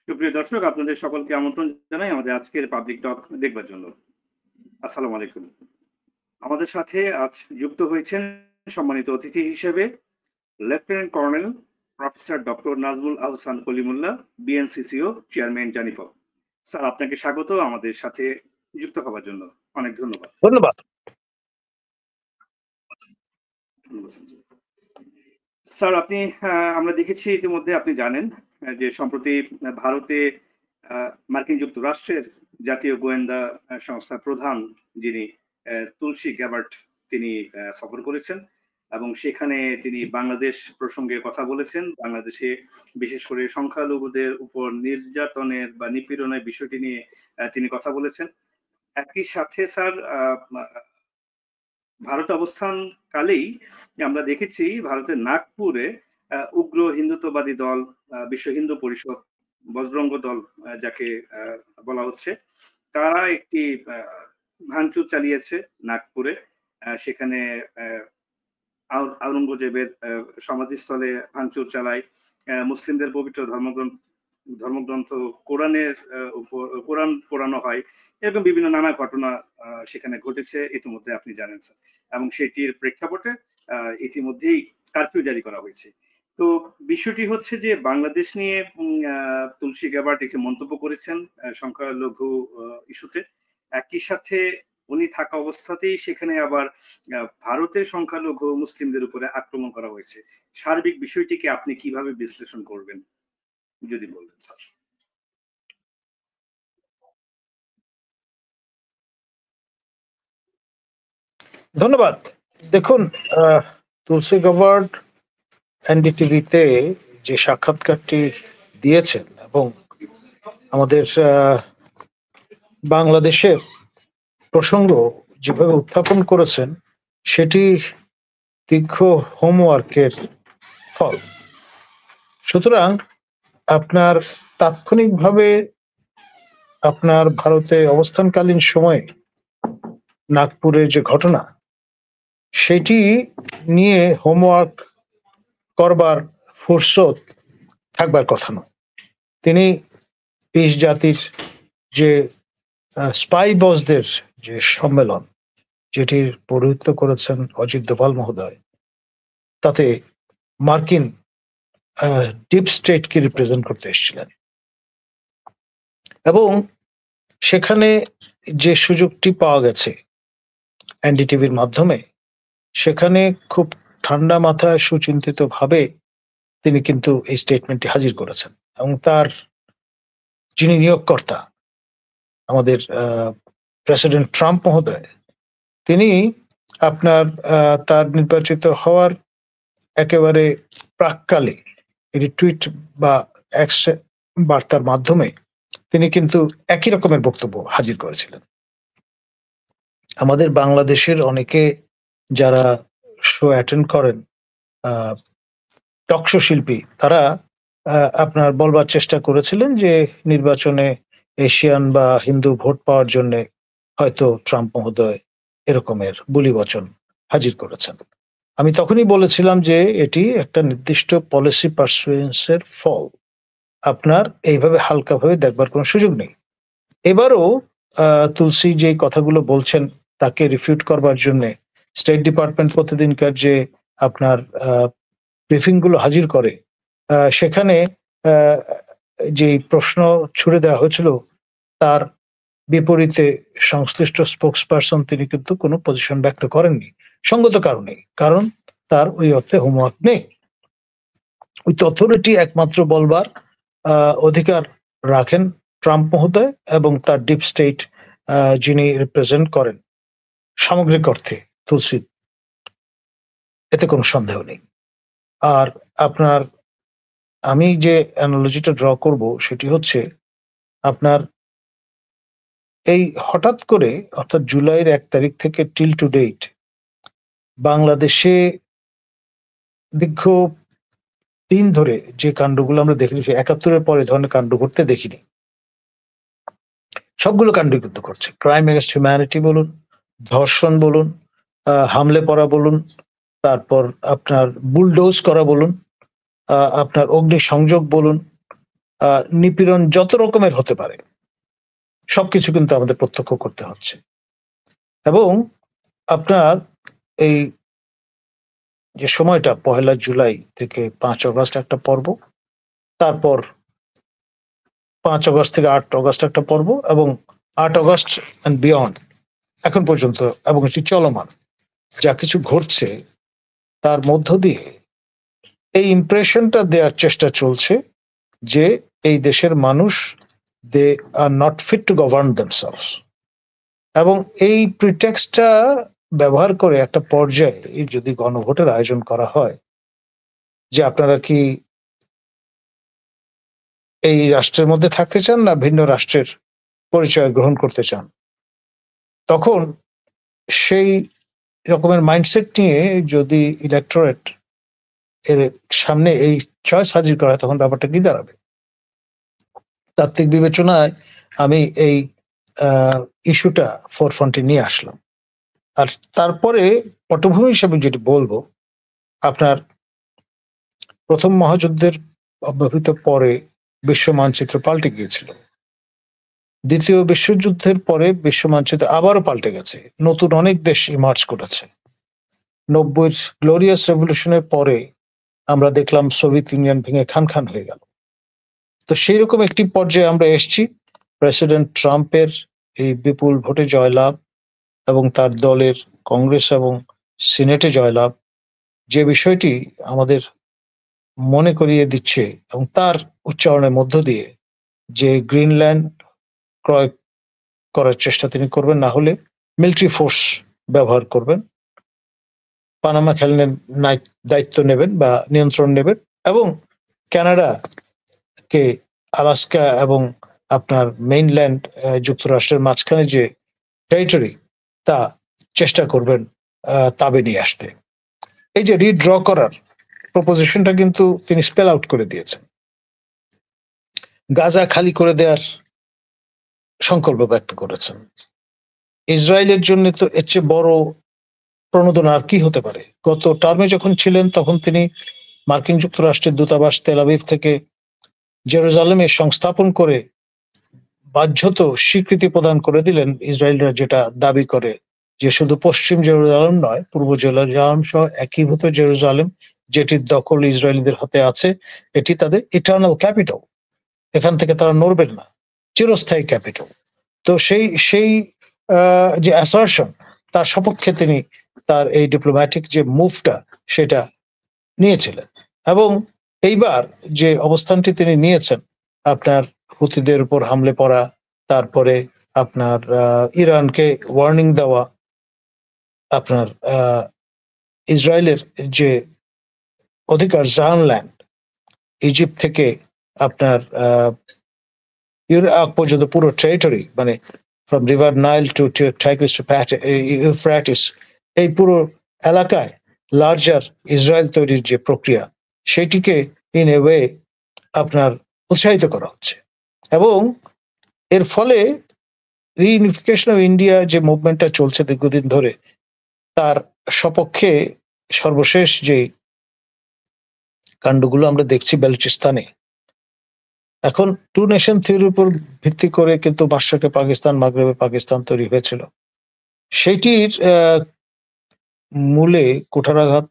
সুপ্রিয় দর্শক, আপনাদের সকলকে আমন্ত্রণ জানাই আমাদের আজকের পাবলিক টক দেখবার জন্য। আসসালামু আলাইকুম। আমাদের সাথে আজ যুক্ত হয়েছেন সম্মানিত অতিথি হিসেবে lieutenant colonel professor doctor Nazmul Ahsan Kalimullah, বিএনসিসিও চেয়ারম্যান জানিপব। স্যার, আপনাকে স্বাগত আমাদের সাথে যুক্ত হবার জন্য। অনেক ধন্যবাদ। ধন্যবাদ। স্যার, আপনি আমরা দেখেছি ইতিমধ্যে, আপনি জানেন যে সম্প্রতি ভারতে মার্কিন যুক্তরাষ্ট্রের জাতীয় গোয়েন্দা সংস্থার প্রধান, যিনি তুলসী গ্যাবার্ট, তিনি সফর করেছেন এবং সেখানে তিনি বাংলাদেশ প্রসঙ্গে কথা বলেছেন। বাংলাদেশে বিশেষ করে সংখ্যালঘুদের উপর নির্যাতনের বা নিপীড়নের বিষয়টি নিয়ে তিনি কথা বলেছেন। একই সাথে স্যার, ভারত অবস্থানকালেই আমরা দেখেছি ভারতের নাগপুরে উগ্র হিন্দুত্ববাদী দল বিশ্ব হিন্দু পরিষদ, বজরঙ্গ দল যাকে বলা হচ্ছে, তারা একটি ভাঙচুর চালিয়েছে নাগপুরে। সেখানে আওরঙ্গজেবের সমাধিস্থলে ভাঙচুর চালায়, মুসলিমদের পবিত্র ধর্মগ্রন্থ কোরআনের উপর কোরআন পোড়ানো হয়। এরকম বিভিন্ন নানা ঘটনা সেখানে ঘটেছে, ইতিমধ্যে আপনি জানেন স্যার। এবং সেটির প্রেক্ষাপটে ইতিমধ্যেই কারফিউ জারি করা হয়েছে। তো বিষয়টি হচ্ছে যে বাংলাদেশ নিয়ে তুলসী গ্যাবার্ট একটি মন্তব্য করেছেন সংখ্যালঘু ইস্যুতে। একই সাথে উনি থাকা অবস্থাতেই সেখানে আবার ভারতের সংখ্যালঘু মুসলিমদের উপরে আক্রমণ করা হয়েছে। সার্বিক বিষয়টিকে আপনি কিভাবে বিশ্লেষণ করবেন যদি বলতেন স্যার। ধন্যবাদ। দেখুন, তুলসী গ্যাবার্ট এনডিটিভিতে যে সাক্ষাৎকারটি দিয়েছেন এবং আমাদের বাংলাদেশের প্রসঙ্গ যেভাবে উত্থাপন করেছেন, সেটি দীর্ঘ হোমওয়ার্কের ফল। সুতরাং আপনার তাৎক্ষণিকভাবে আপনার ভারতে অবস্থানকালীন সময়ে নাগপুরের যে ঘটনা, সেটি নিয়ে হোমওয়ার্ক করবার ফুরসত থাকবার কথা নয়। তিনি পিস জাতির যে স্পাই বসদের যে সম্মেলন, যেটির পৌরোহিত্য করেছেন অজিত দোভাল মহোদয়, তাতে মার্কিন ডিপ স্টেটকে রিপ্রেজেন্ট করতে এসেছিলেন এবং সেখানে যে সুযোগটি পাওয়া গেছে এনডিটিভির মাধ্যমে, সেখানে খুব ঠান্ডা মাথায় সুচিন্তিত ভাবে তিনি কিন্তু এই স্টেটমেন্টটি হাজির করেছেন এবং তার যিনি নিয়োগকর্তা আমাদের প্রেসিডেন্ট ট্রাম্প মহোদয়, তিনি আপনার তার নির্বাচিত হওয়ার একেবারে প্রাককালে এটি টুইট বা এক্স বার্তার মাধ্যমে তিনি কিন্তু একই রকমের বক্তব্য হাজির করেছিলেন। আমাদের বাংলাদেশের অনেকে যারা শো অ্যাটেন্ড করেন, টকশো শিল্পী, তারা আপনার বলবার চেষ্টা করেছিলেন যে নির্বাচনে এশিয়ান বা হিন্দু ভোট পাওয়ার জন্য হয়তো ট্রাম্প মহোদয় এরকমের বুলি বচন হাজির করেছেন। আমি তখনই বলেছিলাম যে এটি একটা নির্দিষ্ট পলিসি পারসুয়েন্সের ফল, আপনার এইভাবে হালকাভাবে দেখবার কোনো সুযোগ নেই। এবারও তুলসী যে কথাগুলো বলছেন তাকে রিফিউট করবার জন্য স্টেট ডিপার্টমেন্ট প্রতিদিনকার যে আপনার ব্রিফিং গুলো হাজির করে, সেখানে যে প্রশ্ন ছুড়ে দেওয়া হয়েছিল তার বিপরীতে সংশ্লিষ্ট স্পোক্স পারসন তিনি কিন্তু কোনো পজিশন ব্যক্ত করেননি, সঙ্গত কারণে, কারণ তার ওই অর্থে হোমওয়ার্ক নেই। উইথ অথরিটি একমাত্র বলবার অধিকার রাখেন ট্রাম্প মহোদয় এবং তার ডিপ স্টেট যিনি রিপ্রেজেন্ট করেন সামগ্রিক অর্থে তুলসী, এতে কোনো সন্দেহ নেই। আর আপনার আমি যে অ্যানালজিটা ড্র করব সেটি হচ্ছে, আপনার এই হঠাৎ করে অর্থাৎ জুলাইয়ের 1 তারিখ থেকে টিল টু ডেট বাংলাদেশে দীর্ঘ দিন ধরে যে কাণ্ডগুলো আমরা দেখেছি, 71-এর পরে ধরনের কাণ্ড ঘটতে দেখিনি। সবগুলো কাণ্ডই কিন্তু করছে। ক্রাইম এগেন্সট হিউম্যানিটি বলুন, ধর্ষণ বলুন, হামলে পড়া বলুন, তারপর আপনার বুলডোজ করা বলুন, আপনার অগ্নিসংযোগ বলুন, নিপীড়ন যত রকমের হতে পারে সবকিছু কিন্তু আমাদের প্রত্যক্ষ করতে হচ্ছে। এবং আপনার এই যে সময়টা 1 জুলাই থেকে 5 অগস্ট একটা পর্ব, তারপর 5 অগস্ট থেকে 8 অগস্ট একটা পর্ব, এবং 8 অগস্ট অ্যান্ড বিয়ন্ড এখন পর্যন্ত, এবং এটি চলমান যা কিছু ঘটছে তার মধ্য দিয়ে এই ইমপ্রেশনটা দেওয়ার চেষ্টা চলছে যে এই দেশের মানুষ they are not fit to govern themselves. এবং এই প্রিটেক্সটটা ব্যবহার করে একটা পর্যায়ে যদি গণভোটের আয়োজন করা হয় যে আপনারা কি এই রাষ্ট্রের মধ্যে থাকতে চান না ভিন্ন রাষ্ট্রের পরিচয় গ্রহণ করতে চান, তখন সেই রকমের মাইন্ডসেট নিয়ে যদি ইলেকটোরেট এর সামনে এই চয়েস হাজির করা হয় তখন ব্যাপারটা কি দাঁড়াবে। তাত্ত্বিক বিবেচনায় আমি এই ইস্যুটা ফোরফ্রন্টে নিয়ে আসলাম। আর তারপরে পটভূমি হিসেবে যেটি বলবো, আপনার প্রথম মহাযুদ্ধের অব্যবহিত পরে বিশ্ব মানচিত্র পাল্টে গিয়েছিল। দ্বিতীয় বিশ্বযুদ্ধের পরে বিশ্ব মানচিত্র আবারও পাল্টে গেছে, নতুন অনেক দেশ ইমার্জ করেছে। 90-র গ্লোরিয়াস রেভলিউশনের পরে আমরা দেখলাম সোভিয়েত ইউনিয়ন ভেঙে খান খান হয়ে গেল। তো সেই রকম একটি পর্যায়ে আমরা এসেছি। প্রেসিডেন্ট ট্রাম্পের এই বিপুল ভোটে জয়লাভ এবং তার দলের কংগ্রেস এবং সিনেটে জয়লাভ, যে বিষয়টি আমাদের মনে করিয়ে দিচ্ছে এবং তার উচ্চারণের মধ্য দিয়ে যে গ্রিনল্যান্ড ক্রয় করার চেষ্টা তিনি করবেন, না হলে মিলিটারি ফোর্স ব্যবহার করবেন, পানামা খালের দায়িত্ব নেবেন বা নিয়ন্ত্রণ নেবেন, এবং কানাডাকে আলাস্কা এবং আপনার মেইনল্যান্ড যুক্তরাষ্ট্রের মাঝখানে যে টেরিটরি তা চেষ্টা করবেন তাবে নিয়ে আসতে। এই যে রিড্র করার প্রপোজিশনটা কিন্তু তিনি স্পেল আউট করে দিয়েছেন। গাজা খালি করে দেওয়ার সংকল্প ব্যক্ত করেছেন। ইসরায়েলের জন্য তো এর চেয়ে বড় প্রণোদনা আর কি হতে পারে। গত টার্মে যখন ছিলেন তখন তিনি মার্কিন যুক্তরাষ্ট্রের দূতাবাস তেল আবিব থেকে জেরুজালেমে সংস্থাপন করে বাধ্যত স্বীকৃতি প্রদান করে দিলেন ইসরায়েলরা যেটা দাবি করে যে শুধু পশ্চিম জেরুজালেম নয়, পূর্ব জেরুজালেম সহ একীভূত জেরুজালেম যেটির দখল ইসরায়েলিদের হাতে আছে, এটি তাদের ইটার্নাল ক্যাপিটাল, এখান থেকে তারা নড়বেন না, চিরস্থায়ী ক্যাপিটাল। তো সেই যে অ্যাসার্শন তার সপক্ষে তিনি তার এই ডিপ্লোম্যাটিক যে মুভটা সেটা নিয়েছিলেন। এবং এইবার যে অবস্থানটি তিনি নিয়েছেন, আপনার হুতিদের উপর হামলে পড়া, তারপরে আপনার ইরানকে ওয়ার্নিং দেওয়া, আপনার ইসরায়েলের যে অধিকার জাহানল্যান্ড, ইজিপ্ট থেকে আপনার ইরাক পর্যন্ত পুরো টেরিটরি, মানে from river Nile to Tigris to Euphrates, এই পুরো এলাকায় লার্জার ইসরায়েল তৈরির যে প্রক্রিয়া সেটিকে ইন এ ওয়ে আপনার উৎসাহিত করা হচ্ছে। এবং এর ফলে রিইউনিফিকেশন অফ ইন্ডিয়া যে মুভমেন্টটা চলছে দীর্ঘদিন ধরে, তার সপক্ষে সর্বশেষ যে কাণ্ডগুলো আমরা দেখছি বেলুচিস্তানে, এখন টু নেশন থিওরির উপর ভিত্তি করে কিন্তু মাশরাকে পাকিস্তান, মাগরেবে পাকিস্তান তৈরি হয়েছিল। সেটির মূলে কুঠারাঘাত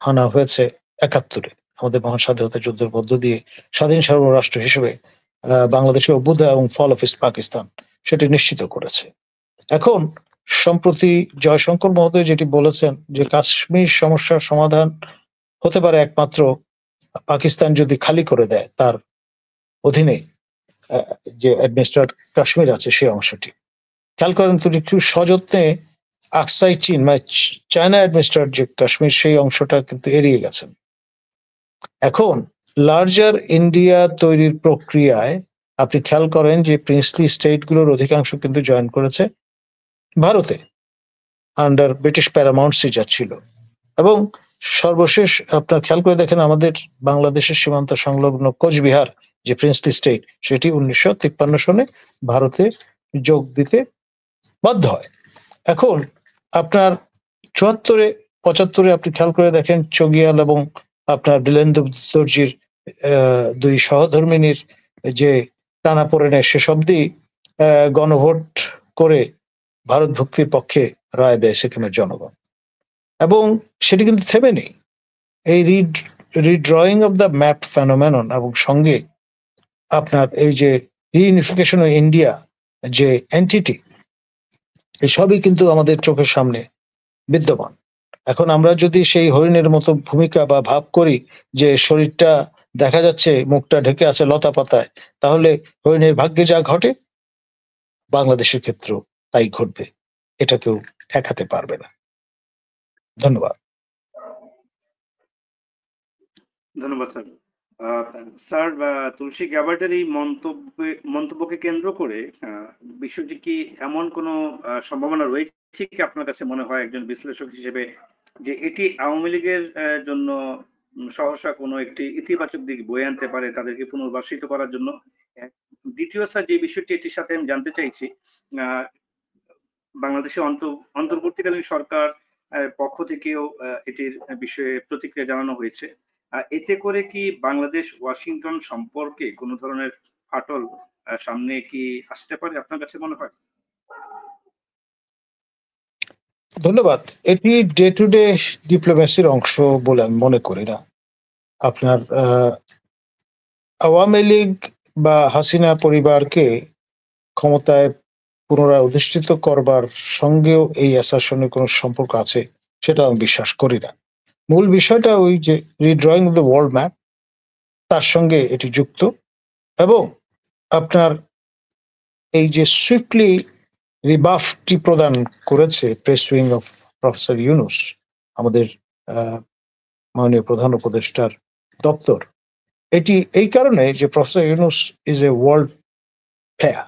হানা হয়েছে 71-এ আমাদের মহান স্বাধীনতা যুদ্ধের মধ্য দিয়ে স্বাধীন সার্বরাষ্ট্র হিসেবে বাংলাদেশের অভ্যুদয় এবং ফল অফ ইস্ট পাকিস্তান সেটি নিশ্চিত করেছে। এখন সম্প্রতি জয়শঙ্কর মহোদয় যেটি বলেছেন যে কাশ্মীর সমস্যার সমাধান হতে পারে একমাত্র পাকিস্তান যদি খালি করে দেয় তার অধীনে যে অ্যাডমিনিস্ট্রেট কাশ্মীর আছে সেই অংশটি। খেয়াল করেন তিনি খুব সযত্নে আকসাই চীন, মানে চায়না অ্যাডমিনিস্ট্রেট যে কাশ্মীর সেই অংশটা কিন্তু এড়িয়ে গেছেন। এখন লার্জার ইন্ডিয়া তৈরির প্রক্রিয়ায় আপনি খেয়াল করেন যে প্রিন্সলি স্টেটগুলোর অধিকাংশ কিন্তু জয়েন করেছে ভারতে আন্ডার ব্রিটিশ প্যারামাউন্টসি যা ছিল। এবং সর্বশেষ আপনার খেয়াল করে দেখেন আমাদের বাংলাদেশের সীমান্ত সংলগ্ন কোচবিহার যে প্রিন্সলি স্টেট, সেটি 1953 সনে ভারতে যোগ দিতে বাধ্য হয়। এখন আপনার 74-এ 75-এ আপনি খেয়াল করে দেখেন চগিয়াল এবং আপনার দিলেন্দু দর্জির দুই সহধর্মিনীর যে টানাপোড়েনের শেষ অবধি গণভোট করে ভারত ভুক্তির পক্ষে রায় দেয় সিকিমের জনগণ, এবং সেটি কিন্তু থেমে নেই। এই রিড্রয়িং অফ দ্য ম্যাপ ফেনোমেনন এবং সঙ্গে আপনার এই যে রিইউনিফিকেশন অফ ইন্ডিয়া যে এন্টিটি, এসবই কিন্তু আমাদের চোখের সামনে বিদ্যমান। এখন আমরা যদি সেই হরিণের মতো ভূমিকা বা ভাব করি যে শরীরটা দেখা যাচ্ছে, মুখটা ঢেকে আছে লতা পাতায়, তাহলে হরিণের ভাগ্যে যা ঘটে বাংলাদেশের ক্ষেত্রেও তাই ঘটবে, এটা কেউ ঠেকাতে পারবে না। ধন্যবাদ। ধন্যবাদ স্যার। স্যার, তুলসী গ্যাবার্ডের এই মন্তব্যকে কেন্দ্র করে বিষয়টি কি এমন কোনো সম্ভাবনা রয়েছে কি আপনার কাছে মনে হয় একজন বিশ্লেষক হিসেবে, যে এটি আওয়ামী লীগের জন্য সহসা কোনো একটি ইতিবাচক দিক বয়ে আনতে পারে তাদেরকে পুনর্বাসিত করার জন্য? দ্বিতীয় স্যার, যে বিষয়টি এটির সাথে আমি জানতে চাইছি, বাংলাদেশের অন্তর্বর্তীকালীন সরকার পক্ষ থেকেও এটির বিষয়ে প্রতিক্রিয়া জানানো হয়েছে। এতে করে কি বাংলাদেশ ওয়াশিংটন সম্পর্কে কোনো ধরনের ফাটল সামনে কি আসতে পারে আপনার কাছে মনে হয়? ধন্যবাদ। এটি ডে টু ডে ডিপ্লোমেসির অংশ বলে আমি মনে করি না। আপনার আওয়ামী লীগ বা হাসিনা পরিবারকে ক্ষমতায় পুনরায় অধিষ্ঠিত করবার সঙ্গেও এই অ্যাসাশনের কোনো সম্পর্ক আছে সেটা আমি বিশ্বাস করি না। মূল বিষয়টা ওই যে রিড্রয়িং দ্য ওয়ার্ল্ড ম্যাপ, তার সঙ্গে এটি যুক্ত, এবং আপনার এই যে সুইফটলি রিবাফটি প্রদান করেছে press wing of professor Yunus, আমাদের মাননীয় প্রধান উপদেষ্টার দপ্তর, এটি এই কারণে যে professor Yunus is a world player,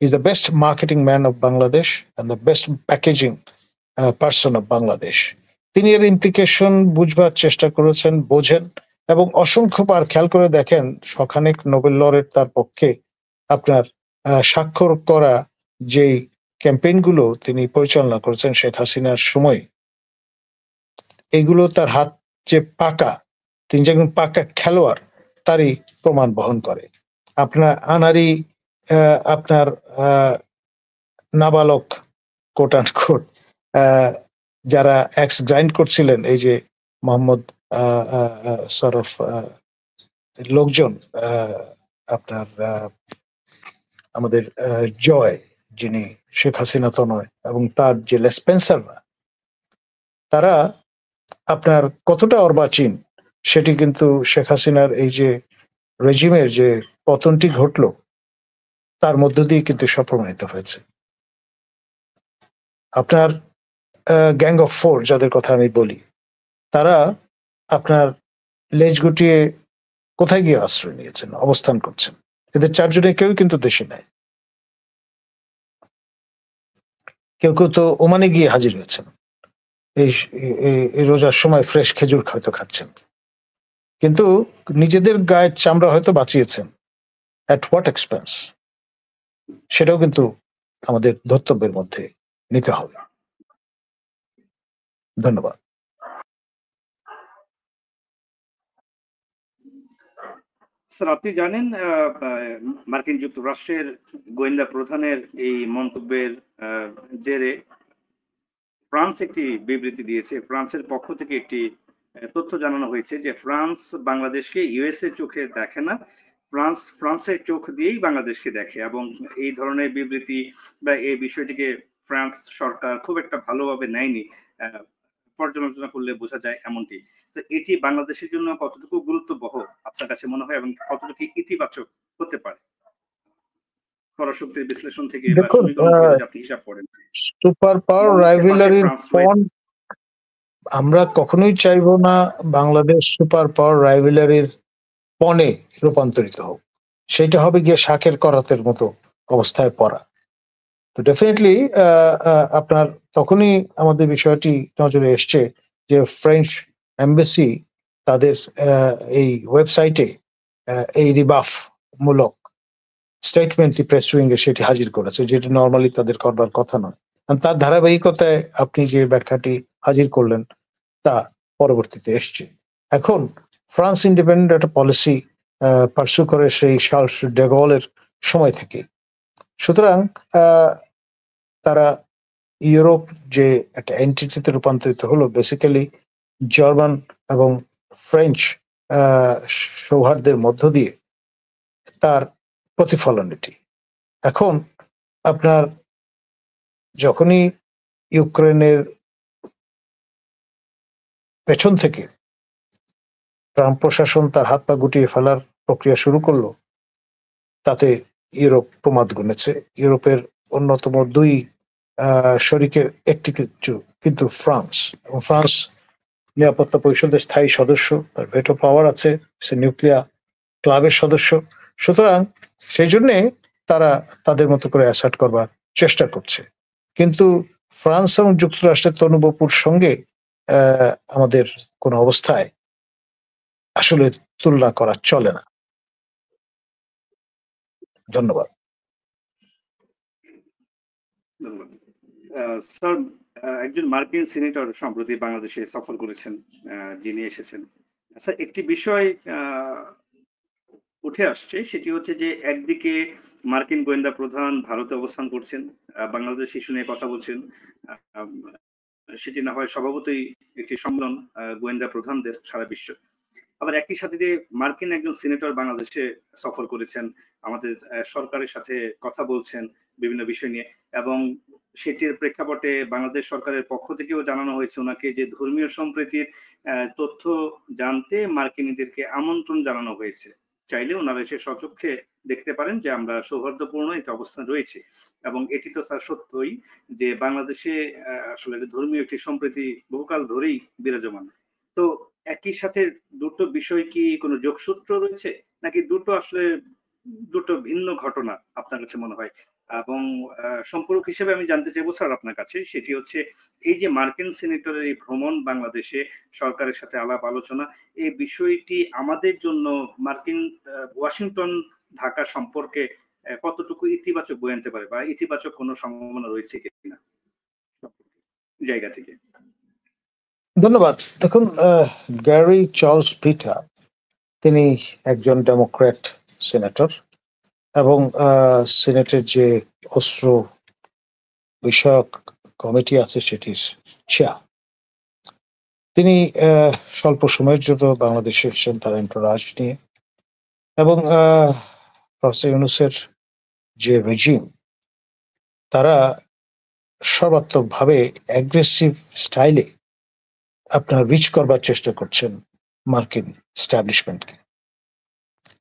is the best marketing man of Bangladesh and the best packaging person of Bangladesh. তিনি এর ইমপ্লিকেশন বুঝবার চেষ্টা করেছেন, বোঝেন, এবং অসংখ্যবার খেয়াল করে দেখেন শখানেক নোবেল লরেট তার পক্ষে আপনার স্বাক্ষর করা যেই ক্যাম্পেইনগুলো তিনি পরিচালনা করেছেন শেখ হাসিনার সময়, এগুলো তার হাত যে পাকা, তিনি যে পাকা খেলোয়াড় তারই প্রমাণ বহন করে। আপনার আনারি আপনার নাবালক কোট অ্যান্ড কোট যারা এক্স গ্রাইন্ড করছিলেন, এই যে মোহাম্মদ সরফ লোকজন, আপনার আমাদের জয়, যিনি শেখ হাসিনা তনয়, এবং তার যে লেসপেন্সাররা, তারা আপনার কতটা অর্বাচীন সেটি কিন্তু শেখ হাসিনার এই যে রেজিমের যে পতনটি ঘটলো তার মধ্য দিয়ে কিন্তু প্রমাণিত হয়েছে। আপনার গ্যাং অফ ফোর যাদের কথা আমি বলি, তারা আপনার লেজ গুটিয়ে কোথায় গিয়ে আশ্রয় নিয়েছেন, অবস্থান করছেন। এদের চারজনে কেউ কিন্তু দেশে নাই, কেউ কেউ তো ওমানে গিয়ে হাজির হয়েছেন, এই রোজার সময় ফ্রেশ খেজুর হয়তো খাচ্ছেন, কিন্তু নিজেদের গায়ের চামড়া হয়তো বাঁচিয়েছেন। অ্যাট হোয়াট এক্সপেন্স, সেটাও কিন্তু আমাদের ধর্তব্যের মধ্যে নিতে হবে। ধন্যবাদ। স্যার, আপনি জানেন মার্কিন যুক্তরাষ্ট্রের গোয়েন্দা প্রধানের এই মন্তব্যের জেরে ফ্রান্স একটি বিবৃতি দিয়েছে। ফ্রান্সের পক্ষ থেকে একটি তথ্য জানানো হয়েছে যে ফ্রান্স বাংলাদেশকে ইউএসএ চোখে দেখে না, ফ্রান্সের চোখ দিয়েই বাংলাদেশকে দেখে, এবং এই ধরনের বিবৃতি বা এই বিষয়টিকে ফ্রান্স সরকার খুব একটা ভালোভাবে নেয়নি, পর্যালোচনা করলে বোঝা যায় এমনটি। তো এটি বাংলাদেশের জন্য কতটুকু গুরুত্ববহ আপনার কাছে মনে হয়, এবং কতটুকু ইতিবাচক হতে পারে পরাশক্তির বিশ্লেষণ থেকে বা দেখুন, সমীকরণ থেকে যদি আপনি হিসাব করেন? সুপার পাওয়ার রাইভেলারির আমরা কখনোই চাইবো না বাংলাদেশ সুপার পাওয়ার রাইভেলারির পণে রূপান্তরিত হোক। সেটা হবে গিয়ে শাকের করাতের মতো অবস্থায় পড়া। তো ডেফিনেটলি আপনার তখনই আমাদের বিষয়টি নজরে এসছে যে ফ্রেঞ্চ এম্বাসি তাদের এই ওয়েবসাইটে এই রিবাফ মূলক স্টেটমেন্টটি প্রেস উইংয়ে সেটি হাজির করেছে, যেটি নর্মালি তাদের করবার কথা নয়। তার ধারাবাহিকতায় আপনি যে ব্যাখ্যাটি হাজির করলেন তা পরবর্তীতে এসছে। এখন ফ্রান্স ইন্ডিপেন্ডেন্ট একটা পলিসি পার্সু করে সেই শার্লস ডে গলের সময় থেকে। সুতরাং তারা ইউরোপ যে একটা এন্টিটিতে রূপান্তরিত হলো, বেসিক্যালি জার্মান এবং ফ্রেঞ্চ সৌহার্দ্যের মধ্য দিয়ে, তার প্রতিফলন এটি। এখন আপনার যখনই ইউক্রেনের পেছন থেকে ট্রাম্প প্রশাসন তার হাত পা গুটিয়ে ফেলার প্রক্রিয়া শুরু করলো, তাতে ইউরোপ প্রমাদ গুনেছে। ইউরোপের অন্যতম দুই শরিকের একটি কিন্তু ফ্রান্স, এবং ফ্রান্স নিরাপত্তা পরিষদের স্থায়ী সদস্য, তার ভেটো পাওয়ার আছে, সে নিউক্লিয়ার ক্লাবের সদস্য। সুতরাং সেই জন্যে তারা তাদের মতো করে অ্যাসার্ট করবার চেষ্টা করছে। কিন্তু ফ্রান্স এবং যুক্তরাষ্ট্রের তনুবপুর সঙ্গে আমাদের কোন অবস্থায় আসলে তুলনা করা চলে না। ধন্যবাদ। স্যার, একজন মার্কিন সিনেটর সম্প্রতি বাংলাদেশে সফর করেছেন, যিনি এসেছেন। স্যার, একটি বিষয় উঠে আসছে, সেটি হচ্ছে যে একদিকে মার্কিন গোয়েন্দা প্রধান ভারতে অবস্থান করছেন, বাংলাদেশ ইস্যু নিয়ে কথা বলছেন। সেটি না হয় স্বভাবতই একটি সম্মেলন গোয়েন্দা প্রধানদের সারা বিশ্ব। আবার একই সাথে যে মার্কিন একজন সিনেটর বাংলাদেশে সফর করেছেন, আমাদের সরকারের সাথে কথা বলছেন বিভিন্ন বিষয় নিয়ে, এবং সেটির প্রেক্ষাপটে বাংলাদেশ সরকারের পক্ষ থেকেও জানানো হয়েছে ওনাকে যে ধর্মীয় সম্প্রীতির তথ্য জানতে মার্কিনীদেরকে আমন্ত্রণ জানানো হয়েছে। চাইলে ওনারা এসে স্বচক্ষে দেখতে পারেন যে আমরা সৌহার্দ্যপূর্ণ একটা অবস্থান রয়েছে। এবং এটি তো স্যার সত্যই যে বাংলাদেশে আসলে ধর্মীয় একটি সম্প্রীতি বহুকাল ধরেই বিরাজমান। তো একই সাথে দুটো বিষয় কি কোনো যোগসূত্র রয়েছে, নাকি দুটো আসলে দুটো ভিন্ন ঘটনা আপনার কাছে মনে হয়? এবং সম্পর্ক হিসেবে আমি জানতে চাইবো স্যার আপনার কাছে, সেটি হচ্ছে এই যে মার্কিন সিনেটরের এই ভ্রমণ বাংলাদেশে, সরকারের সাথে আলাপ আলোচনা, এই বিষয়টি আমাদের জন্য মার্কিন ওয়াশিংটন ঢাকা সম্পর্কে কতটুকু ইতিবাচক বয়ে আনতে পারে, বা ইতিবাচক কোনো সম্ভাবনা রয়েছে কিনা জায়গা থেকে? ধন্যবাদ। দেখুন, গ্যারি চার্লস পিটার, তিনি একজন ডেমোক্র্যাট সিনেটর, এবং সিনেটের যে অস্ত্র বিষয়ক কমিটি আছে সেটির চেয়ার। তিনি স্বল্প সময়ের জন্য বাংলাদেশে এসেছেন তার এন্টোরাজ নিয়ে, এবং প্রফেসর ইউনূসের যে রেজিম, তারা সর্বাত্মকভাবে অ্যাগ্রেসিভ স্টাইলে আপনার রিচ করবার চেষ্টা করছেন মার্কিন এস্টাবলিশমেন্টকে।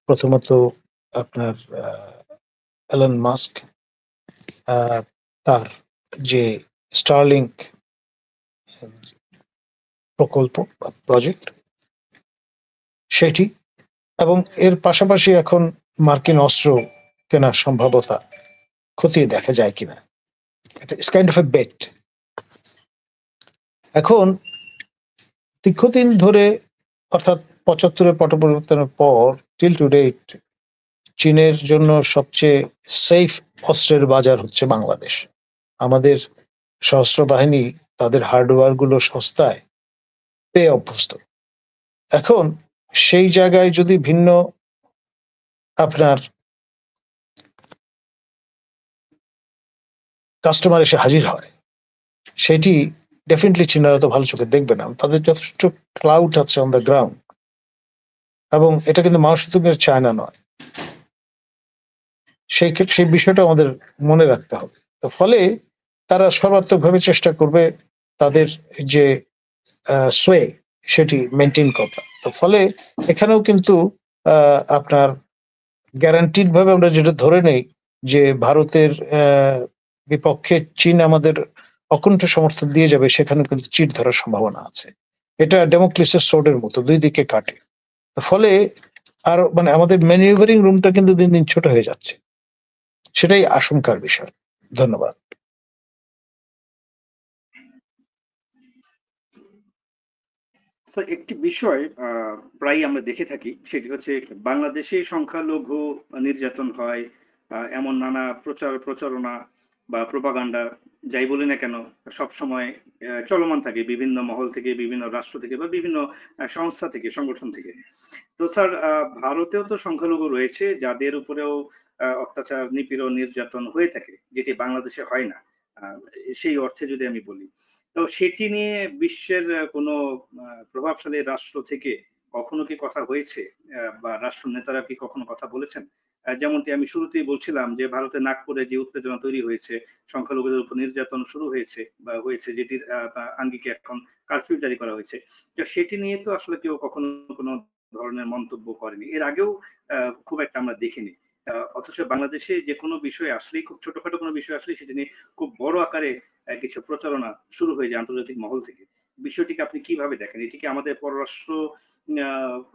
প্রথমত আপনার এলন মাস্ক, তার যে স্টারলিংক প্রকল্প বা প্রজেক্ট সেটি, এবং এর পাশাপাশি এখন মার্কিন অস্ত্র কেনার সম্ভাব্যতা খতিয়ে দেখা যায় কিনা, it's kind of a bet. এখন দীর্ঘদিন ধরে, অর্থাৎ 75-এর পট পরিবর্তনের পর টিল টু ডেট, চীনের জন্য সবচেয়ে সেফ অস্ত্রের বাজার হচ্ছে বাংলাদেশ। আমাদের সশস্ত্র বাহিনী তাদের হার্ডওয়্যার গুলো সস্তায় পেয়ে অভ্যস্ত। এখন সেই জায়গায় যদি ভিন্ন আপনার কাস্টমার এসে হাজির হয়, সেটি ডেফিনেটলি চীনারা তো ভালো চোখে দেখবে না। তাদের যথেষ্ট ক্লাউড আছে অন দ্য গ্রাউন্ড, এবং এটা কিন্তু মাওসেতুংয়ের চায়না নয়। সেই বিষয়টা আমাদের মনে রাখতে হবে। তো ফলে তারা সর্বাত্মকভাবে চেষ্টা করবে তাদের যে সোয়ে সেটি মেনটেন করা। তো ফলে এখানেও কিন্তু আপনার গ্যারান্টিড ভাবে আমরা যেটা ধরে নেই যে ভারতের বিপক্ষে চীন আমাদের অকুণ্ঠ সমর্থন দিয়ে যাবে, সেখানে কিন্তু চিট ধরার সম্ভাবনা আছে। এটা ডেমোক্লিসের সোর্ডের মতো, দুই দিকে কাটে। ফলে আর মানে আমাদের ম্যানিউভারিং রুমটা কিন্তু দিন দিন ছোট হয়ে যাচ্ছে, সেটাই আশঙ্কার বিষয়। ধন্যবাদ। স্যার, একটি বিষয় প্রায় আমরা দেখে থাকি, সেটি হচ্ছে বাংলাদেশে সংখ্যালঘু নির্যাতন হয়, এমন নানা প্রচারণা বা প্রোপাগান্ডা যাই বলি না কেন সবসময় চলমান থাকে বিভিন্ন মহল থেকে, বিভিন্ন রাষ্ট্র থেকে বা বিভিন্ন সংস্থা থেকে, সংগঠন থেকে। তো স্যার ভারতেও তো সংখ্যালঘু রয়েছে যাদের উপরেও অত্যাচার, নিপীড়ন, নির্যাতন হয়ে থাকে, যেটি বাংলাদেশে হয় না। আ সেই অর্থে যদি আমি বলি। তো সেটি নিয়ে বিশ্বের কোনো প্রভাবশালী রাষ্ট্র থেকে কখনো কি কথা হয়েছে? বা রাষ্ট্র নেতারা কি কখনো কথা বলেছেন? যেমনটি আমি শুরুতেই বলছিলাম যে ভারতের নাগপুরে যে উত্তেজনা তৈরি হয়েছে, সংখ্যালঘুদের উপর নির্যাতন শুরু হয়েছে বা হয়েছে যেটির আঙ্গিকে এখন কারফিউ জারি করা হয়েছে। তো সেটি নিয়ে তো আসলে কেউ কখনো কোনো ধরনের মন্তব্য করেনি। এর আগেও খুব একটা আমরা দেখিনি। অথচ বাংলাদেশে যেকোনো বিষয় আসলেই, খুব ছোটখাটো কোনো বিষয় আসলেই সেটি নিয়ে খুব বড় আকারে কিছু প্রচারণা শুরু হয়ে যায় আন্তর্জাতিক মহল থেকে। বিষয়টিকে আপনি কিভাবে দেখেন? এটি কি আমাদের পররাষ্ট্র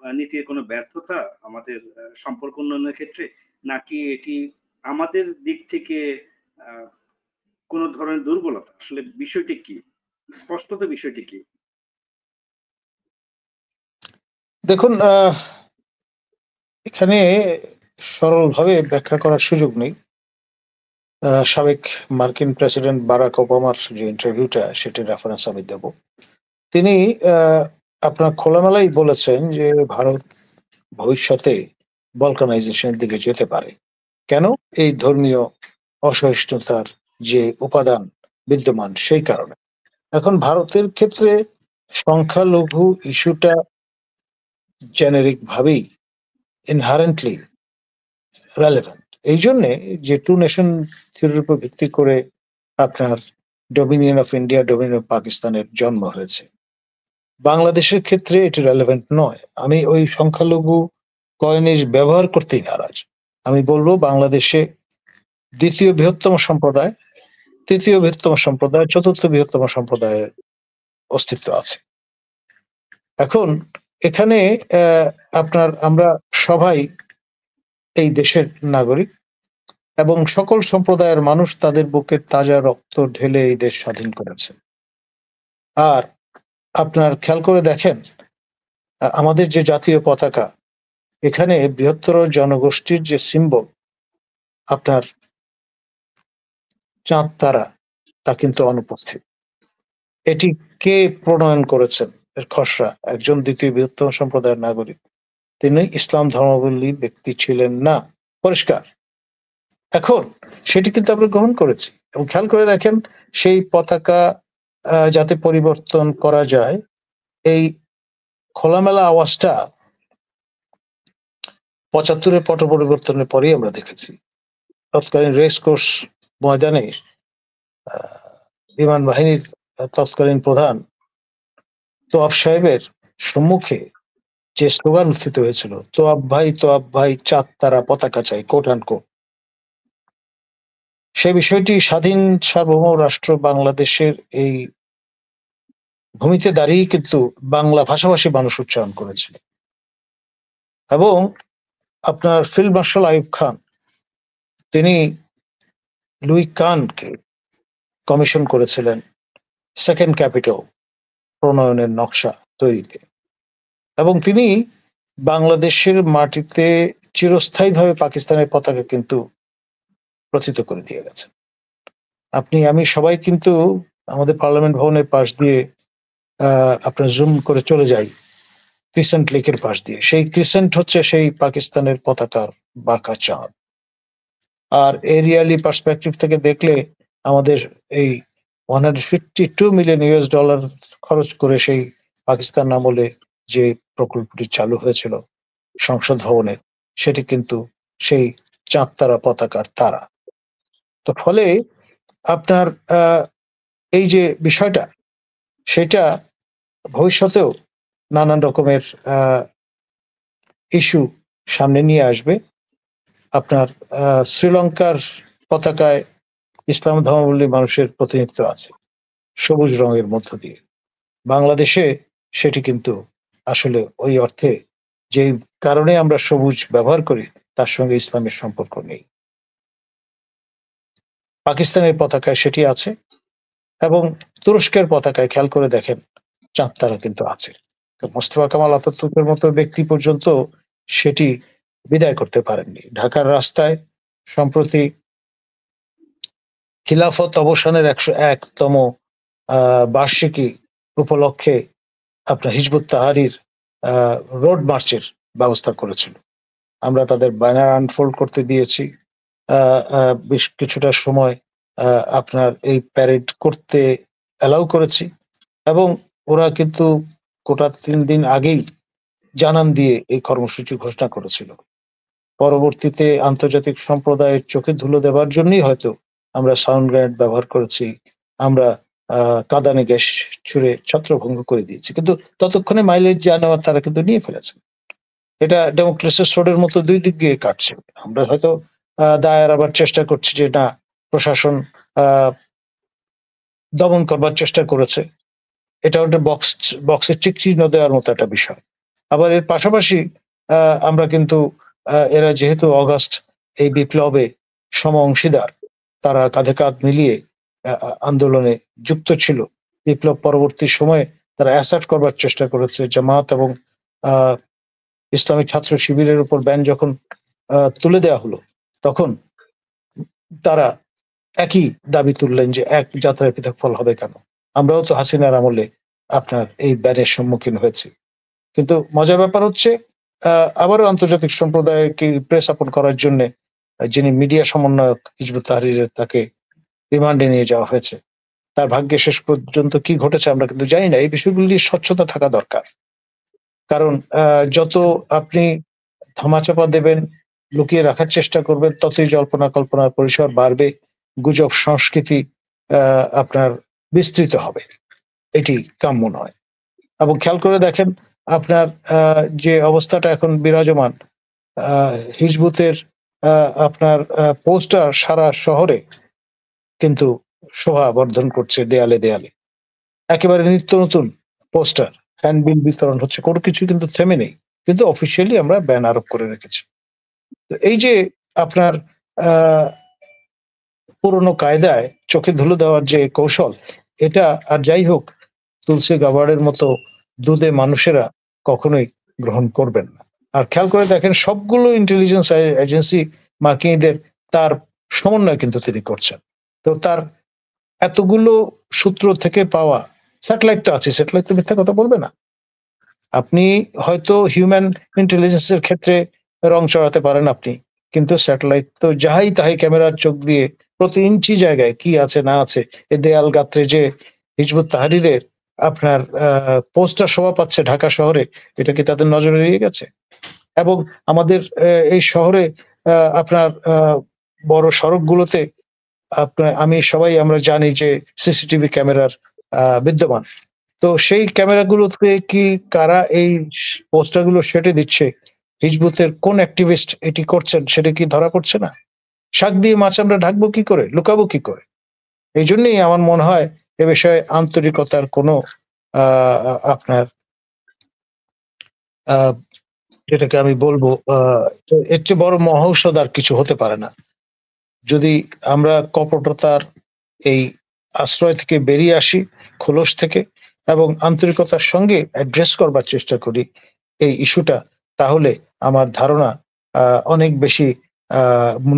আ নীতির কোনো ব্যর্থতা আমাদের সম্পর্ক উন্নয়নের ক্ষেত্রে? নাকি এটি আমাদের দিক থেকে আ কোন ধরনের দুর্বলতা? আসলে বিষয়টি কি? স্পষ্টত বিষয়টি কি? দেখুন, এখানে সরলভাবে ব্যাখ্যা করার সুযোগ নেই। সাবেক মার্কিন প্রেসিডেন্ট বারাক ওবামার যে ইন্টারভিউটা, সেটির রেফারেন্স আমি দেব। তিনি আ আপনার খোলামেলাই বলেছেন যে ভারত ভবিষ্যতে বলকানাইজেশন এর দিকে যেতে পারে। কেন? এই ধর্মীয় অসহিষ্ণুতার যে উপাদান বিদ্যমান সেই কারণে। এখন ভারতের ক্ষেত্রে সংখ্যালঘু ইস্যুটা জেনেরিক ভাবেই ইনহারেন্টলি রেলেভেন্ট। এই জন্যে যে টু নেশন থিওরির উপর ভিত্তি করে আপনার Dominion of India, Dominion of পাকিস্তানের জন্ম হয়েছে। বাংলাদেশের ক্ষেত্রে এটি রেলেভেন্ট নয়। আমি ওই সংখ্যালঘু কয়নেজ ব্যবহার করতেই নারাজ। আমি বলবো বাংলাদেশে দ্বিতীয় বৃহত্তম সম্প্রদায়, তৃতীয় বৃহত্তম সম্প্রদায়, চতুর্থ বৃহত্তম সম্প্রদায়ের অস্তিত্ব আছে। এখন এখানে আমরা সবাই এই দেশের নাগরিক এবং সকল সম্প্রদায়ের মানুষ তাদের বুকের তাজা রক্ত ঢেলে এই দেশ স্বাধীন করেছে। আর আপনার খেয়াল করে দেখেন, আমাদের যে জাতীয় পতাকা, এখানে বৃহত্তর জনগোষ্ঠীর যে সিম্বল আপনার চাঁদ তারা, তা কিন্তু অনুপস্থিত। এটি কে প্রণয়ন করেছেন? এর খসড়া একজন দ্বিতীয় বৃহত্তম সম্প্রদায়ের নাগরিক। তিনি ইসলাম ধর্মাবলম্বী ব্যক্তি ছিলেন না, পরিষ্কার। এখন সেটি কিন্তু আমরা গ্রহণ করেছি এবং খেয়াল করে দেখেন সেই পতাকা যাতে পরিবর্তন করা যায়, এই খোলামেলা আওয়াজটা ৭৫-এর পট পরিবর্তনের পরেই আমরা দেখেছি। তৎকালীন রেস কোর্স ময়দানে বিমান বাহিনীর তৎকালীন প্রধান তোয়াব সাহেবের সম্মুখে যে স্লোগান উত্থিত হয়েছিল, তোয়াব ভাই চাঁদ তারা পতাকা চাই, কোট অ্যান্ড কোট। সে বিষয়টি স্বাধীন সার্বভৌম রাষ্ট্র বাংলাদেশের এই ভূমিতে দাঁড়িয়ে কিন্তু বাংলা ভাষাভাষী মানুষ উচ্চারণ করেছিল। এবং আপনার ফিল্ড মার্শাল আইয়ুব খান, তিনি লুই কানকে কমিশন করেছিলেন সেকেন্ড ক্যাপিটাল প্রণয়নের নকশা তৈরিতে, এবং তিনি বাংলাদেশের মাটিতে চিরস্থায়ীভাবে পাকিস্তানের পতাকা কিন্তু প্রথিত করে দিয়ে গেছেন। আমি সবাই কিন্তু আমাদের পার্লামেন্ট ভবনের পাশ দিয়ে আপনার জুম করে চলে যাই ক্রিসেন্ট লেকের পাশ দিয়ে। সেই ক্রিসেন্ট হচ্ছে সেই পাকিস্তানের পতাকার বাঁকা চাঁদ। আর এরিয়ালি পার্সপেক্টিভ থেকে দেখলে আমাদের এই $152 মিলিয়ন খরচ করে সেই পাকিস্তান আমলে যে প্রকল্পটি চালু হয়েছিল সংসদ ভবনের, সেটি কিন্তু সেই চাঁদ তারা পতাকার তারা। তো ফলে আপনার এই যে বিষয়টা, সেটা ভবিষ্যতেও নানান রকমের ইস্যু সামনে নিয়ে আসবে। আপনার শ্রীলঙ্কার পতাকায় ইসলাম ধর্মাবলম্বী মানুষের প্রতিনিধিত্ব আছে সবুজ রঙের মধ্য দিয়ে। বাংলাদেশে সেটি কিন্তু আসলে ওই অর্থে, যে কারণে আমরা সবুজ ব্যবহার করি, তার সঙ্গে ইসলামের সম্পর্ক নেই। পাকিস্তানের পতাকায় সেটি আছে এবং তুরস্কের পতাকায় খেয়াল করে দেখেন চাঁদ তারা কিন্তু আছে। মোস্তফা কামাল আতাতুর্কের মতো ব্যক্তি পর্যন্ত সেটি বিদায় করতে পারেননি। ঢাকার রাস্তায় সম্প্রতি খিলাফত অবসানের 101তম বার্ষিকী উপলক্ষে আপনার হিজবুত তাহরীর রোড মার্চের ব্যবস্থা করেছিল। আমরা তাদের ব্যানার আনফোল্ড করতে দিয়েছি, বেশ কিছুটা সময় আপনার এই প্যারেড করতে অ্যালাউ করেছি, এবং ওরা কিন্তু গোটা 3 দিন আগেই জানান দিয়ে এই কর্মসূচি ঘোষণা করেছিল। পরবর্তীতে আন্তর্জাতিক সম্প্রদায়ের চোখে ধুলো দেওয়ার জন্যই হয়তো আমরা সাউন্ড গ্রেনেড ব্যবহার করেছি, আমরা কাঁদানে গ্যাস ছুড়ে ছত্রভঙ্গ করে দিয়েছি, কিন্তু ততক্ষণে মাইলেজ যা নেওয়ার তারা কিন্তু নিয়ে ফেলেছে। এটা ডেমোক্রেসিস রোডের মতো দুই দিক দিয়ে কাটছে। আমরা হয়তো দায়ের আবার চেষ্টা করছি যে না, প্রশাসন দমন করবার চেষ্টা করেছে, এটা একটা বক্সে টিক চিহ্ন দেওয়ার মতো একটা বিষয়। আবার এর পাশাপাশি আমরা কিন্তু এরা যেহেতু অগাস্ট এই বিপ্লবে সম অংশীদার, তারা কাঁধে কাঁধ মিলিয়ে আন্দোলনে যুক্ত ছিল। বিপ্লব পরবর্তী সময়ে তারা অ্যাসার্ট করবার চেষ্টা করেছে। জামাত এবং ইসলামী ছাত্র শিবিরের উপর ব্যান যখন তুলে দেওয়া হলো, তখন তারা একই দাবি তুললেন যে এক যাত্রায় পৃথক ফল হবে কেন? আমরাও তো হাসিনার আমলে আপনার এই ব্যানের সম্মুখীন হয়েছি। কিন্তু মজার ব্যাপার হচ্ছে, আবারও আন্তর্জাতিক সম্প্রদায়কে প্রেস আপন করার জন্য যিনি মিডিয়া সমন্বয়ক হিজবুত তাহরীরের, তাকে রিমান্ডে নিয়ে যাওয়া হয়েছে। তার ভাগ্যে শেষ পর্যন্ত কি ঘটেছে আমরা কিন্তু জানি না। এই বিষয়গুলি নিয়ে স্বচ্ছতা থাকা দরকার। কারণ যত আপনি ধামাচাপা দেবেন, লুকিয়ে রাখার চেষ্টা করবেন, ততই জল্পনা কল্পনার পরিসর বাড়বে, গুজব সংস্কৃতি আপনার বিস্তৃত হবে। এটি কাম্য নয়। এবং খেয়াল করে দেখেন, আপনার যে অবস্থাটা এখন বিরাজমান, হিজবুতের আপনার পোস্টার সারা শহরে কিন্তু শোভা বর্ধন করছে, দেয়ালে দেয়ালে একেবারে নিত্য নতুন পোস্টার, হ্যান্ডবিল বিতরণ হচ্ছে, কোনো কিছু কিন্তু থেমে নেই, কিন্তু অফিসিয়ালি আমরা ব্যান আরোপ করে রেখেছি। তো এই যে আপনার পুরনো কায়দায় চোখে ধুলো দেওয়ার যে কৌশল, এটা আর যাই হোক তুলসী গাবারের মতো দুধে মানুষেরা কখনোই গ্রহণ করবেন না। আর খেয়াল করে দেখেন, সবগুলো ইন্টেলিজেন্স এজেন্সি মার্কিনীদের তার সমন্বয় কিন্তু তিনি করছেন। তো তার এতগুলো সূত্র থেকে পাওয়া স্যাটেলাইট তো আছে, স্যাটেলাইট তো মিথ্যা কথা বলবে না। আপনি হয়তো হিউম্যান ইন্টেলিজেন্সের ক্ষেত্রে রং চড়াতে পারেন আপনি, কিন্তু স্যাটেলাইট তো যাহাই তাহাই ক্যামেরার চোখ দিয়ে প্রতি ইঞ্চি জায়গায় কি আছে না আছে, এই দেয়াল গাত্রে যে হিজবুত তাহরীরের আপনার পোস্টার শোভা পাচ্ছে ঢাকা শহরে, এটা কি তাদের নজরে এড়িয়ে গেছে? এবং আমাদের এই শহরে আপনার বড় সড়কগুলোতে আপনার আমরা জানি যে সিসিটিভি ক্যামেরার বিদ্যমান। তো সেই ক্যামেরাগুলোতে কি কারা এই পোস্টারগুলো সেটে দিচ্ছে, হিজবুতের কোন অ্যাক্টিভিস্ট এটি করছেন, সেটা কি ধরা পড়ছে না? শাক দিয়ে মাছ আমরা ঢাকবো কি করে, লুকাবো কি করে? এই জন্যই আমার মনে হয় এ বিষয়ে আন্তরিকতার কোনো আপনার যেটাকে আমি বলবো এর চেয়ে বড় মহৌষধ আর কিছু হতে পারে না। যদি আমরা কপটতার এই আশ্রয় থেকে বেরিয়ে আসি, খোলস থেকে, এবং আন্তরিকতার সঙ্গে অ্যাড্রেস করবার চেষ্টা করি এই ইস্যুটা, তাহলে আমার ধারণা অনেক বেশি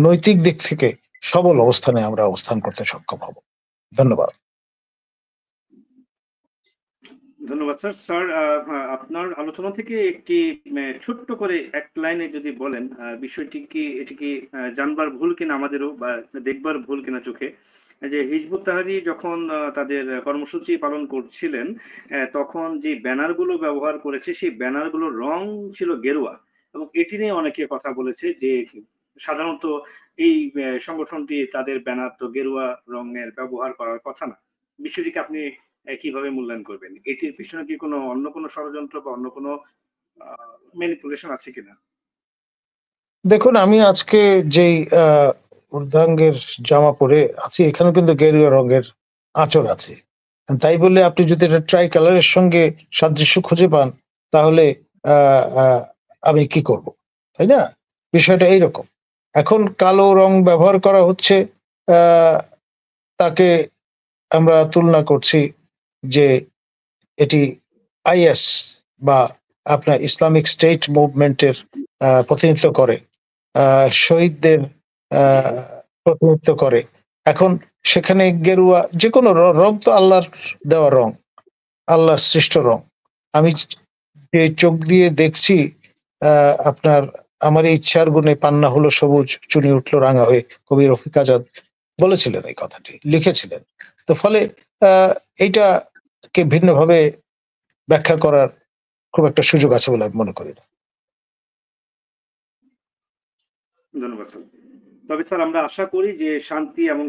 নৈতিক দিক থেকে সবল অবস্থানে আমরা অবস্থান করতে সক্ষম হব। ধন্যবাদ। ধন্যবাদ স্যার। স্যার, আপনার আলোচনা থেকে একটি ছোট্ট করে এক লাইনে যদি বলেন, বিষয়টি কি, এটি কি জানবার ভুল কিনা আমাদেরও, বা দেখবার ভুল কিনা চোখে, যে হিজবুত তাহরীর যখন তাদের কর্মসূচি পালন করছিলেন, তখন যে ব্যানারগুলো ব্যবহার করেছে, সেই ব্যানারগুলোর রং ছিল গেরুয়া, এবং এটি নিয়ে অনেকে কথা বলেছে যে সাধারণত এই সংগঠনটি তাদের ব্যানার তো গেরুয়া রঙের ব্যবহার করার কথা না। বিষয়টিকে আপনি কিভাবে মূল্যায়ন করবেন? এটির পিছনে কি অন্য কোনো ষড়যন্ত্র বা অন্য কোনো ম্যানিপুলেশন আছে কিনা? দেখুন, আমি আজকে যেই ঊর্ধ্বাঙ্গের জামা পরে আছি, এখানেও কিন্তু গেরুয়া রঙের আঁচড় আছে। তাই বলে আপনি যদি এটা ট্রাই কালারের সঙ্গে সাদৃশ্য খুঁজে পান, তাহলে আমি কি করব, তাই না? বিষয়টা এইরকম। এখন কালো রং ব্যবহার করা হচ্ছে, তাকে আমরা তুলনা করছি যে এটি আইএস বা আপনার ইসলামিক স্টেট মুভমেন্টের প্রতিনিধিত্ব করে, শহীদদের প্রতিনিধিত্ব করে, এখন সেখানে গেরুয়া যে কোনো রং তো আল্লাহর দেওয়া রং, আল্লাহর সৃষ্ট রং। আমি যে চোখ দিয়ে দেখছি আপনার আমার এই ইচ্ছার গুণে পান্না হলো সবুজ, চুনি উঠলো রাঙা হয়ে, কবি রফিক আজাদ বলেছিলেন এই কথাটি, লিখেছিলেন। তো ফলে এইটাকে ভিন্নভাবে ব্যাখ্যা করার খুব একটা সুযোগ আছে বলে আমি মনে করি না। ধন্যবাদ স্যার। তবে স্যার আমরা আশা করি যে শান্তি এবং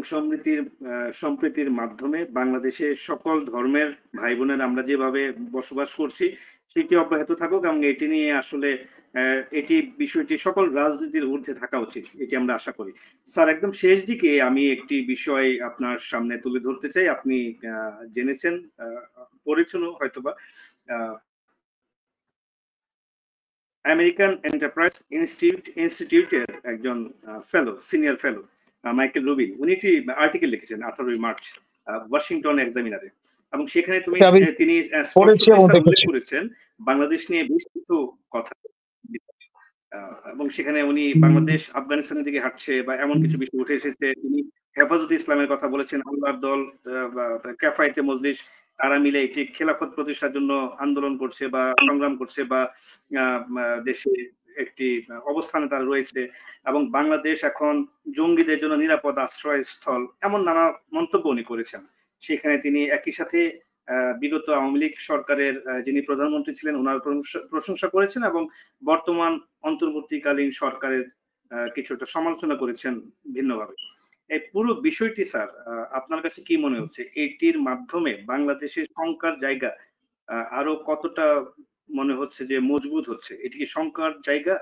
সম্প্রীতির মাধ্যমে বাংলাদেশের সকল ধর্মের ভাই বোনের আমরা যেভাবে বসবাস করছি সেটি অব্যাহত থাকুক, এবং এটি নিয়ে আসলে বিষয়টি সকল রাজনীতির ঊর্ধ্বে থাকা উচিত, এটি আমরা আশা করি। স্যার একদম শেষ দিকে আমি একটি বিষয় আপনার সামনে তুলে ধরতে চাই। আপনি জেনেছেন, পড়েছেনও হয়তোবা, আমেরিকান এন্টারপ্রাইজ ইনস্টিটিউটের একজন সিনিয়র ফেলো মাইকেল রুবিন, উনি একটি আর্টিকেল লিখেছেন 18 মার্চ ওয়াশিংটন এক্সামিনারে, এবং সেখানে তিনি উল্লেখ করেছেন বাংলাদেশ নিয়ে বেশ কিছু কথা, এবং সেখানে উনি বাংলাদেশ আফগানিস্তানের দিকে হাঁটছে বা এমন কিছু বিষয় উঠে এসেছে। তিনি হেফাজতে ইসলামের কথা বলেছেন, আল্লাহর দল, ক্যাফায়েতে মজলিস, তারা মিলে একটি খেলাফত প্রতিষ্ঠার জন্য আন্দোলন করছে বা সংগ্রাম করছে, বা দেশে একটি অবস্থানে তারা রয়েছে, এবং বাংলাদেশ এখন জঙ্গিদের জন্য নিরাপদ আশ্রয়স্থল, এমন নানা মন্তব্য উনি করেছেন। সেখানে তিনি একই সাথে বিগত আওয়ামী লীগ সরকারের যিনি প্রধানমন্ত্রী ছিলেন ওনার প্রশংসা করেছেন, এবং বর্তমান অন্তর্বর্তীকালীন সরকারের কিছুটা সমালোচনা করেছেন ভিন্নভাবে। এই পুরো বিষয়টি স্যার আপনার কাছে কি মনে হচ্ছে, এটির মাধ্যমে বাংলাদেশের শঙ্কার জায়গা আরো কতটা মনে হচ্ছে যে মজবুত হচ্ছে? এটি কি শঙ্কার জায়গা,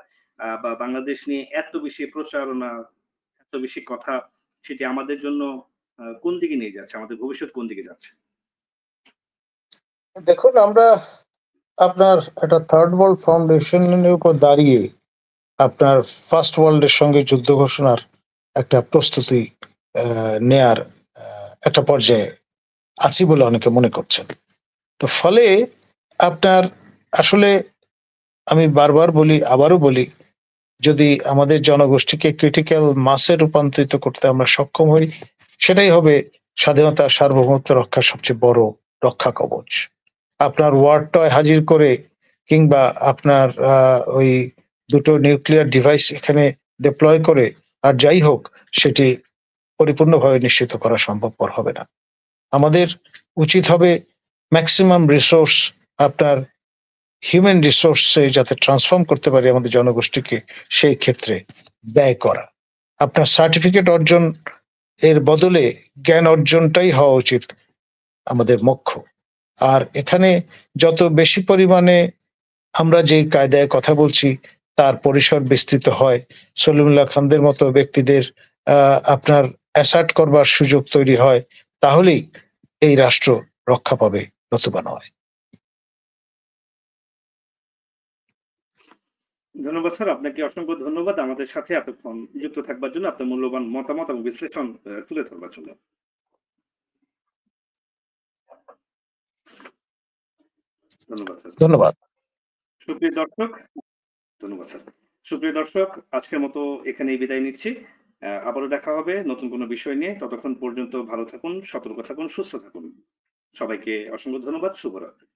বা বাংলাদেশ নিয়ে এত বেশি প্রচারণা, এত বেশি কথা, সেটি আমাদের জন্য কোন দিকে নিয়ে যাচ্ছে, আমাদের ভবিষ্যৎ কোন দিকে যাচ্ছে? দেখুন, আমরা আপনার একটা থার্ড ওয়ার্ল্ড ফাউন্ডেশনের উপর দাঁড়িয়ে আপনার ফার্স্ট ওয়ার্ল্ডের সঙ্গে যুদ্ধ ঘোষণার একটা প্রস্তুতি নেয়ার একটা পর্যায়ে আছি বলে অনেকে মনে করছেন। তো ফলে আপনার আসলে আমি বারবার বলি, আবারও বলি, যদি আমাদের জনগোষ্ঠীকে ক্রিটিক্যাল মাসে রূপান্তরিত করতে আমরা সক্ষম হই, সেটাই হবে স্বাধীনতা সার্বভৌমত্ব রক্ষার সবচেয়ে বড় রক্ষা কবচ। আপনার ওয়ার টয় হাজির করে কিংবা আপনার ওই দুটো নিউক্লিয়ার ডিভাইস এখানে ডিপ্লয় করে আর যাই হোক, সেটি পরিপূর্ণভাবে নিশ্চিত করা সম্ভবপর হবে না। আমাদের উচিত হবে ম্যাক্সিমাম রিসোর্স আপনার হিউম্যান রিসোর্সে যাতে ট্রান্সফর্ম করতে পারি আমাদের জনগোষ্ঠীকে, সেই ক্ষেত্রে ব্যয় করা। আপনার সার্টিফিকেট অর্জন এর বদলে জ্ঞান অর্জনটাই হওয়া উচিত আমাদের মুখ্য। আর এখানে যত বেশি পরিমাণে আমরা যেই কায়দায় কথা বলছি তার পরিসর বিস্তৃত হয়, সলিমুল্লাহ খানদের মতো ব্যক্তিদের আপনার অ্যাসার্ট করবার সুযোগ তৈরি হয়, তাহলেই এই রাষ্ট্র রক্ষা পাবে, নতুবা নয়। ধন্যবাদ স্যার, আপনাকে অসংখ্য ধন্যবাদ আমাদের সাথে এতক্ষণ যুক্ত থাকবার জন্য, আপনার মূল্যবান মতামত এবং বিশ্লেষণ তুলে ধরবার জন্য। ধন্যবাদ স্যার। ধন্যবাদ। সুপ্রিয় দর্শক, ধন্যবাদ স্যার। সুপ্রিয় দর্শক, আজকের মতো এখানেই বিদায় নিচ্ছি। আবারও দেখা হবে নতুন কোনো বিষয় নিয়ে। ততক্ষণ পর্যন্ত ভালো থাকুন, সতর্ক থাকুন, সুস্থ থাকুন। সবাইকে অসংখ্য ধন্যবাদ। শুভরাত্রি।